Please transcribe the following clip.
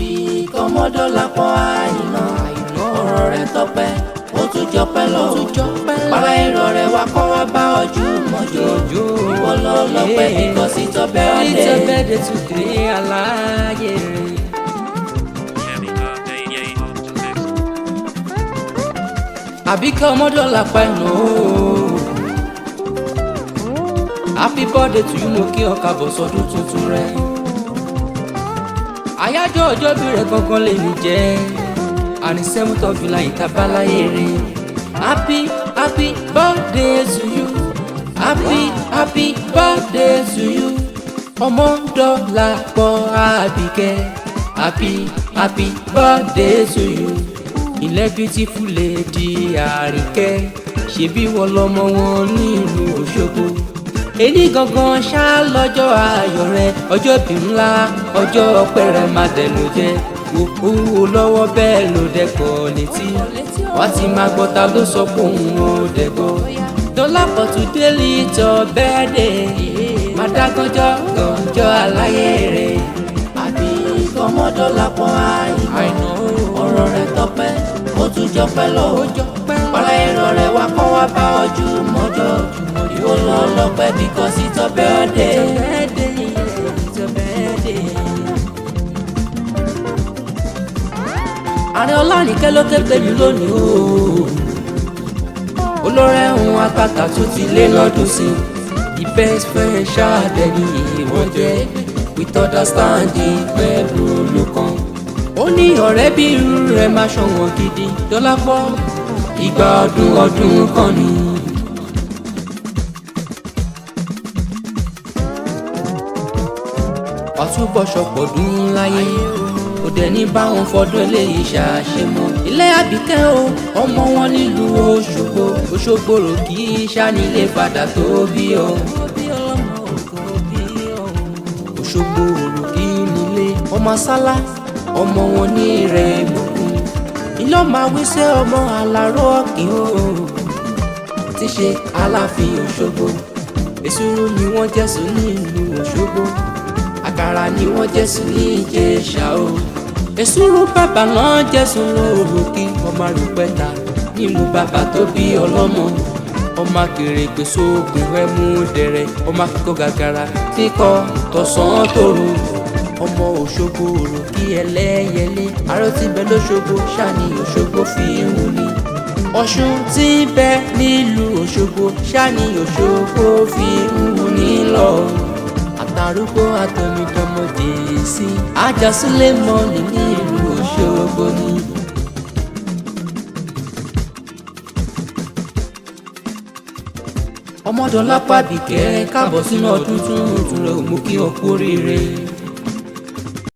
Abike Omodalapo àìná ọ̀rọ̀ rẹ̀ tọ́pẹ́ ó tún jọpẹ́ lọ para irọ́ rẹ̀ wá kọ́ wá bá ojú mọ́jọ́ ìwọ lọ lọ́pẹ́ because it's your birthday today aláyé rẹ̀. Abike Omodalapo àìná happy birthday to you, mo kí ọ káàbọ̀ sọ́dún tuntun rẹ̀. Àyájọ́ ọjọ́ bí rẹ̀ gangan lè ní jẹ́ and 7th of July ìtàbáláyé rẹ̀. Happy birthday to you, happy birthday to you, Omodalapo Abike, happy birthday to you. Ilé beautiful lady Àríkẹ́, ṣebí wọ́n lọ́mọ wọn ní ìlú Òṣogbo. Èní gangan ṣá lọ́jọ́ ayọ̀ rẹ, ọjọ́ bí ńlá, ọjọ́ ọpẹ́ rẹ má dẹ̀ ló jẹ́. Owó lọ́wọ́ bẹ́ẹ̀ ló dẹ́kọ̀ létí, wá ti máa gbọ́ ta ló sọ pé òun ò dẹ́gbọ́. Dọ́lápọ̀ today little birthday, má dá gànjọ́ aláyé rẹ̀. Abike Omodalapo àìná ọ̀rọ̀ rẹ̀ tọ́pẹ́ ó tún jọpẹ́ lọ para irọ́ rẹ̀ wá kọ́ wá bá ojú mọ́jọ́ ìwọ lọ lọ́pẹ́ because it's your birthday. Ààrẹ Ọlánìkẹ́ ló kéde mi lónìí o, olórẹ́ ohun àtàtà tó ti lé lọ́dún sí the best friend ṣáàdẹ́ni ìwọ́n jẹ́ with understanding pẹ̀lú olùkan. Ó ní ọ̀rẹ́ bí irú rẹ̀ máa ṣọ̀wọ́n gidi. Dọ́lápọ̀ ìgbà ọdún kan ni. Ọ̀túnbọ̀ ṣọ̀pọ̀ dún láyé ó dẹ̀ ní báwọn fọdún eléyìí ṣàṣemọ́. Ilé Àbíkẹ́ o ọmọ wọn nílùú Òṣogbo rò kí ṣánilé padà tó bí ọ. Òṣogbo rò kí nílé ọmọ sálá ọmọ wọn ní rẹ̀ gbogbo. Ilé ọmọ àwíṣẹ́ ọmọ aláró ọ̀kìn o ti ṣe Aláàfin Òṣogbo. Èsúrú ni wọ́n jẹ́sùn ní ìlú Òṣogbo, àkàrà ni wọ́n jẹ́sùn ní Ìjẹ̀ṣà o. Èsúrú bàbá náà jẹ́sùn lórúkí ọmọ àrùpẹ̀tà nílùú bàbá tó bí ọlọ́mọ. Ọmọ akèrègbè sóògùn ẹ̀mú dẹ̀rẹ̀, ọmọ akíkọ́ gàgàrà kíkọ́ tọ̀sán tòru. Ọmọ Òṣogbo òròkí ẹlẹ́yẹlé, aró tí bẹ lóṣogbo ṣáni Òṣogbo fi ń wuni. Ọ̀ṣun tí bẹ nílùú Òṣogbo ṣáni Òṣogbo fi ń wuni lọ. Àtàrúgbó àtọmídọ́mọdé sí Àjàsílẹ̀ mọ́ni nílùú Òṣogbo ni. Omodalapo Abike káàbọ̀ sínú ọdún tuntun rẹ̀, mú kí ọ kú oríire.